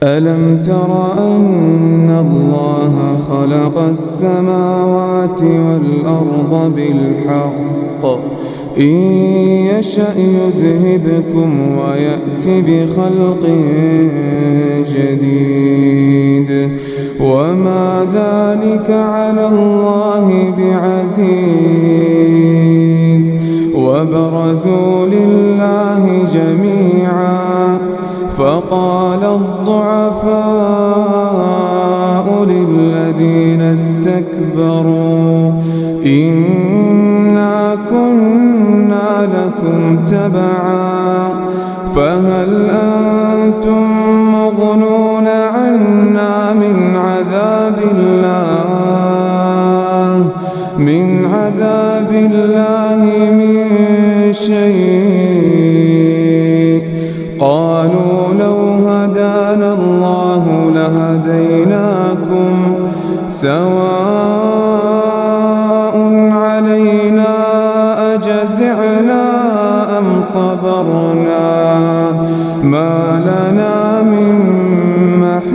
ألم تر أن الله خلق السماوات والأرض بالحق إن يشأ يذهبكم ويأت بخلق جديد وما ذلك على الله بعزيز وبرزوا لله جميعا فقال الضعفاء للذين استكبروا إنا كنا لكم تبعا فهل أنتم مغنون عنا من عذاب الله من شيء قالوا لو هدانا الله لهديناكم سواء علينا أجزعنا أم صبرنا ما لنا من محيص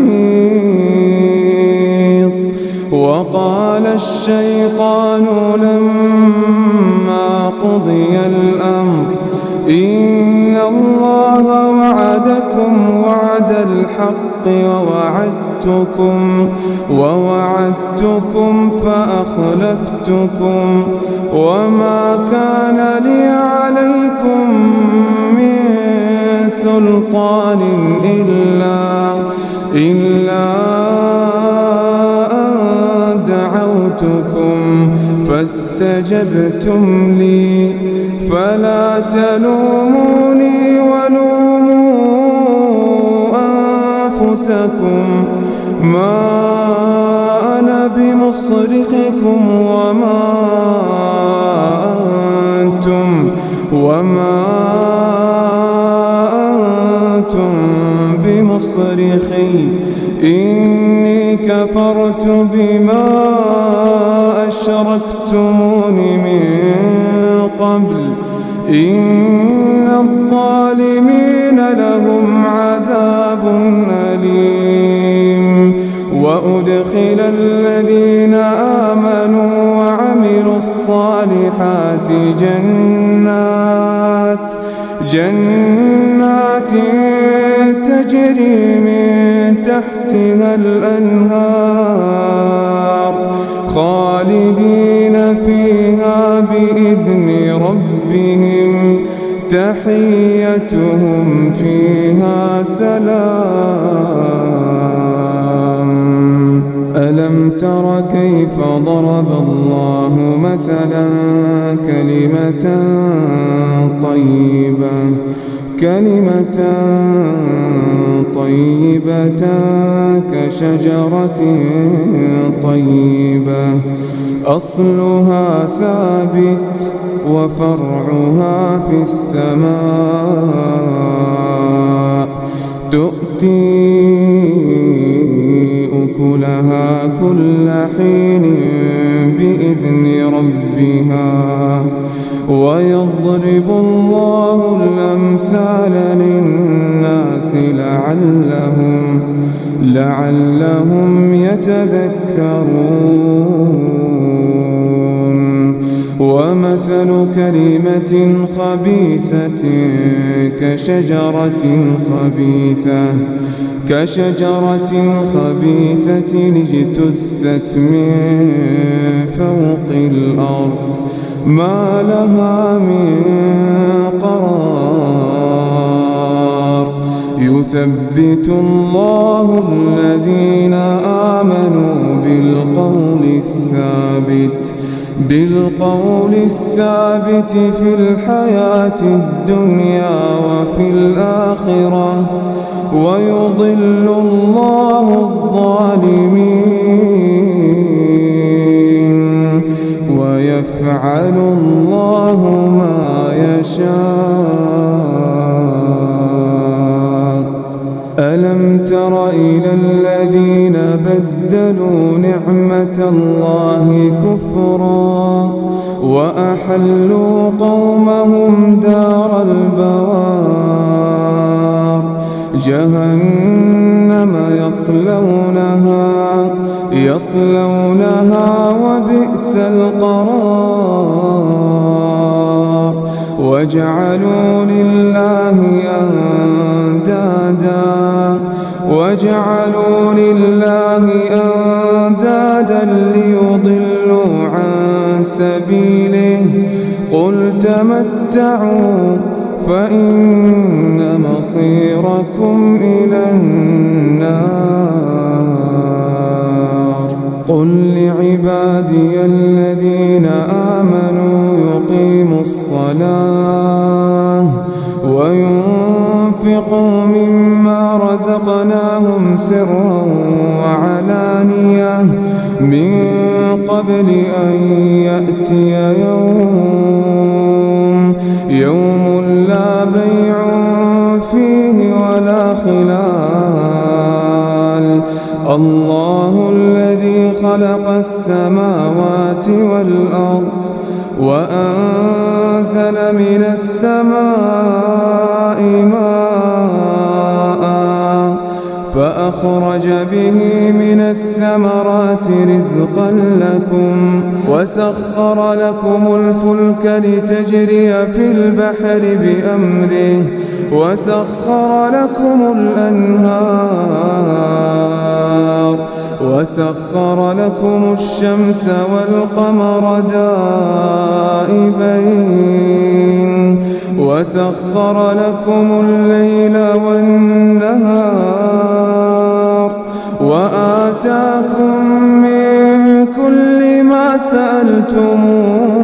وقال الشيطان لما قضي الأمر إن الله وعدكم وعد الحق ووعدتكم فأخلفتكم وما كان لي عليكم من سلطان إلا أن دعوتكم فاستجبتم لي فلا تلوموني ولوموا أنفسكم ما أنا بمصرخكم وما أنتم بمصرخي إني كفرت بما أشركتمون من قبل إن الظالمين لهم عذاب أليم وأدخل الذين آمنوا وعملوا الصالحات جنات تجري من تحتها الأنهار خالدين فيها بإذن ربهم تحيتهم فيها سلام ألم تر كيف ضرب الله مثلا كلمة طيبة كشجرة طيبة أصلها ثابت وفرعها في السماء تؤتي أكلها كل حين بإذن ربها ويضرب الله الأمثال للناس لعلهم يتذكرون ومثل كلمة خبيثة كشجرة خبيثة اجتثت من فوق الأرض ما لها من قرار يثبت الله الذين آمنوا بالقول الثابت في الحياة الدنيا وفي الآخرة ويضل الله الظالمين ويفعل الله ما يشاء ألم تر إلى الذين بدلوا نعمة الله كفرا وأحلوا قومهم دار البوار جهنم يصلونها وبئس القرار وجعلوا لله أندادا ليضلوا عن سبيله قل تمتعوا فإن مصيركم إلى النار قل لعبادي الذين آمنوا يقيموا الصلاة وينفقوا مما رزقناهم سرا وعلانية من قبل أن يأتي يوم لا بيع فيه ولا خلال الله الذي خلق السماوات والأرض وأنزل من السماء ماء فأخرج به من الثمرات رزقا لكم وسخر لكم الفلك لتجري في البحر بأمره وسخر لكم الأنهار وسخر لكم الشمس والقمر دائبين وسخر لكم الليل والنهار وآتاكم من كل ما سألتموه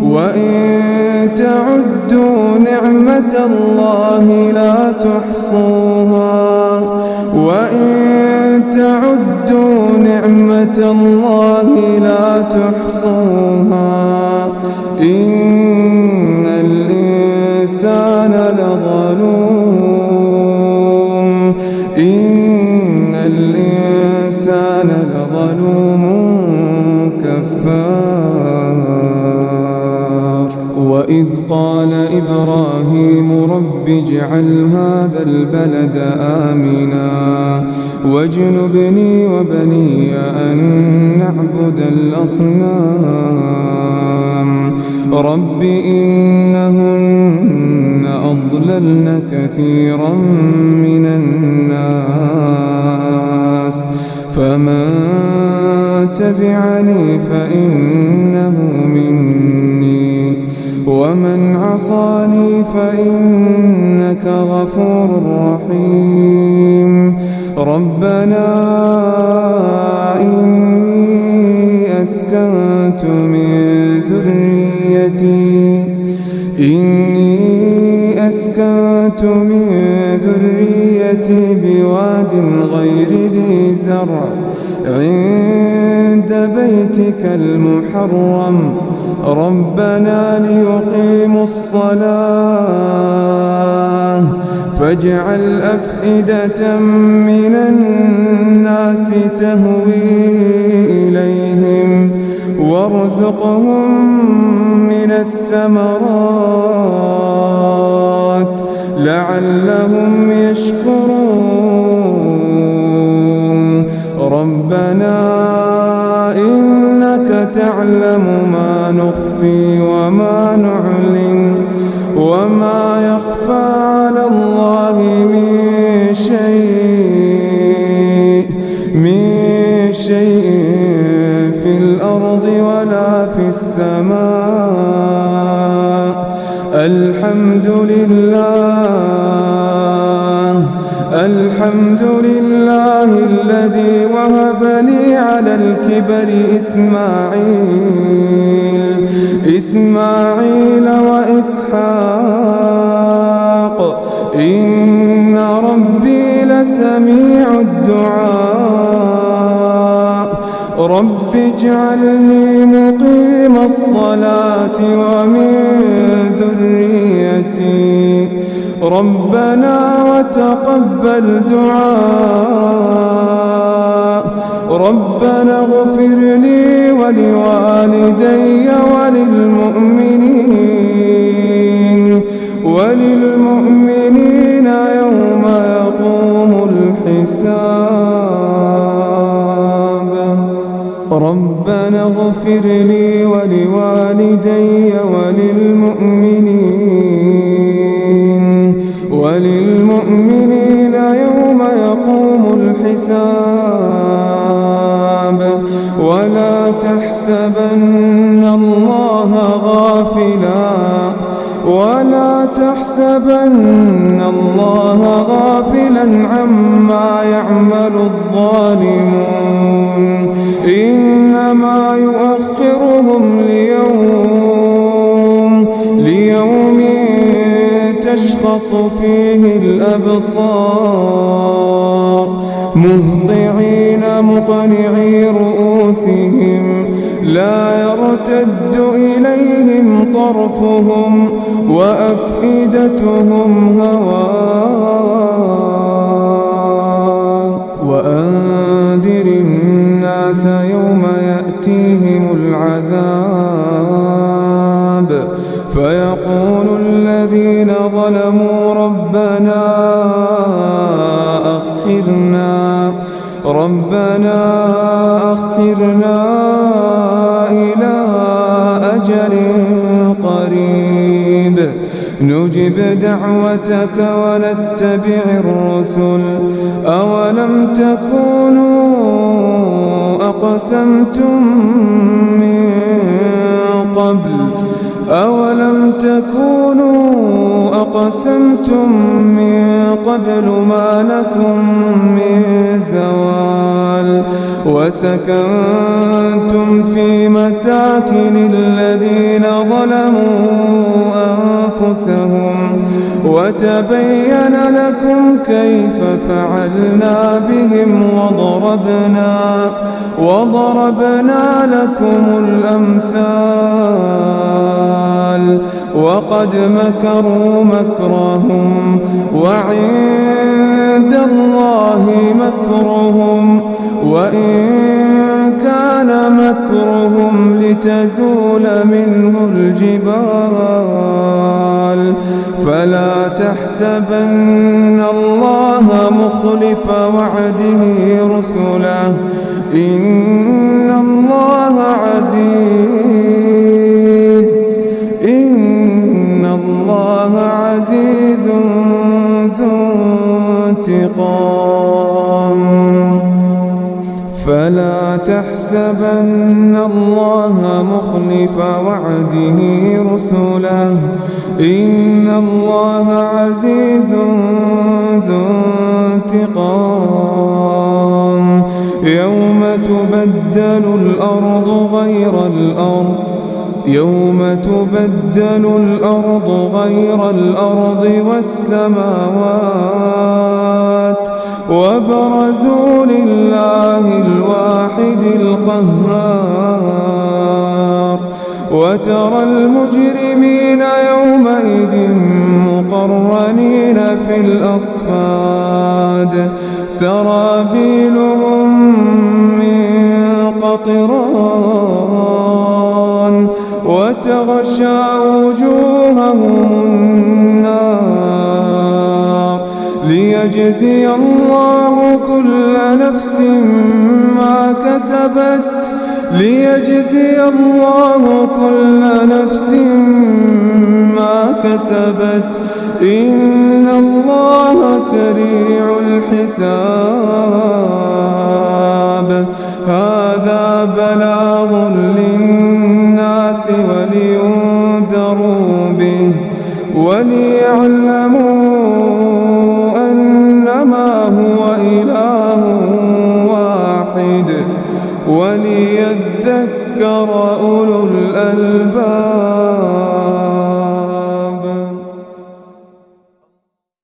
وإن تعدوا نعمة الله لا تحصوها إن الإنسان لظلوم كفار وإذ قال إبراهيم رب اجعل هذا البلد آمنا واجنبني وبني أن نعبد الأصنام رب إنهن أضللن كثيرا من الناس فمن تبعني فإنه مني ومن عصاني فإنك غفور رحيم ربنا إني أسكنت من ذريتي بواد غير ذي زرع عند بيتك المحرم ربنا ليقيموا الصلاة فاجعل أفئدة من الناس تهوي إليهم وارزقهم من الثمرات لعلهم يشكرون ربنا إنك تعلم ما نخفي وما نعلن وما يخفى على الله من شيء في الأرض ولا في السماء الحمد لله الذي وهب لي على الكبر إسماعيل وإسحاق إن ربي لسميع الدعاء رب اجعلني مقيم الصلاة ومن ذريتي ربنا وتقبل دعاء ربنا اغفر لي ولوالدي وللمؤمنين اغفر لي ولوالدي وللمؤمنين يوم يقوم الحساب. ولا تحسبن الله غافلا عما يعمل الظالمون، إنما يؤخرهم ليوم تشخص فيه الأبصار، مهطعين مقنعي رؤوسهم لا يرتد إليهم طرفهم وأفئدتهم هواء. وأنذر الناس يوم يأتيهم العذاب فيقول الذين ظلموا ربنا أخرنا إلى أجل قريب نجب دعوتك ونتبع الرسل، أولم تكونوا أقسمتم من قبل ما لكم من زوال، وسكنتم في مساكن الذين ظلموا أنفسهم، وتبين لكم كيف فعلنا بهم وضربنا لكم الأمثال. وقد مكروا مكرهم وعند الله مكرهم، وإن كان مكرهم لتزول منه الجبال. فلا تحسبن الله مخلف وعده رسله، إن الله عزيز ذو انتقام. فلا تحسبن الله مخلف وعده رسله، إن الله عزيز ذو انتقام. يوم تبدل الأرض غير الأرض والسماوات، وبرزوا لله الواحد القهار. وترى المجرمين يومئذ مقرنين في الأصفاد، سرابيلهم من قطران، وتغشى وجوههم النار، ليجزي الله كل نفس ما كسبت، إن الله سريع الحساب. هذا بلاغ للناس ولينذروا به وليعلموا أنما هو إله واحد، وليذكر أولو الألباب.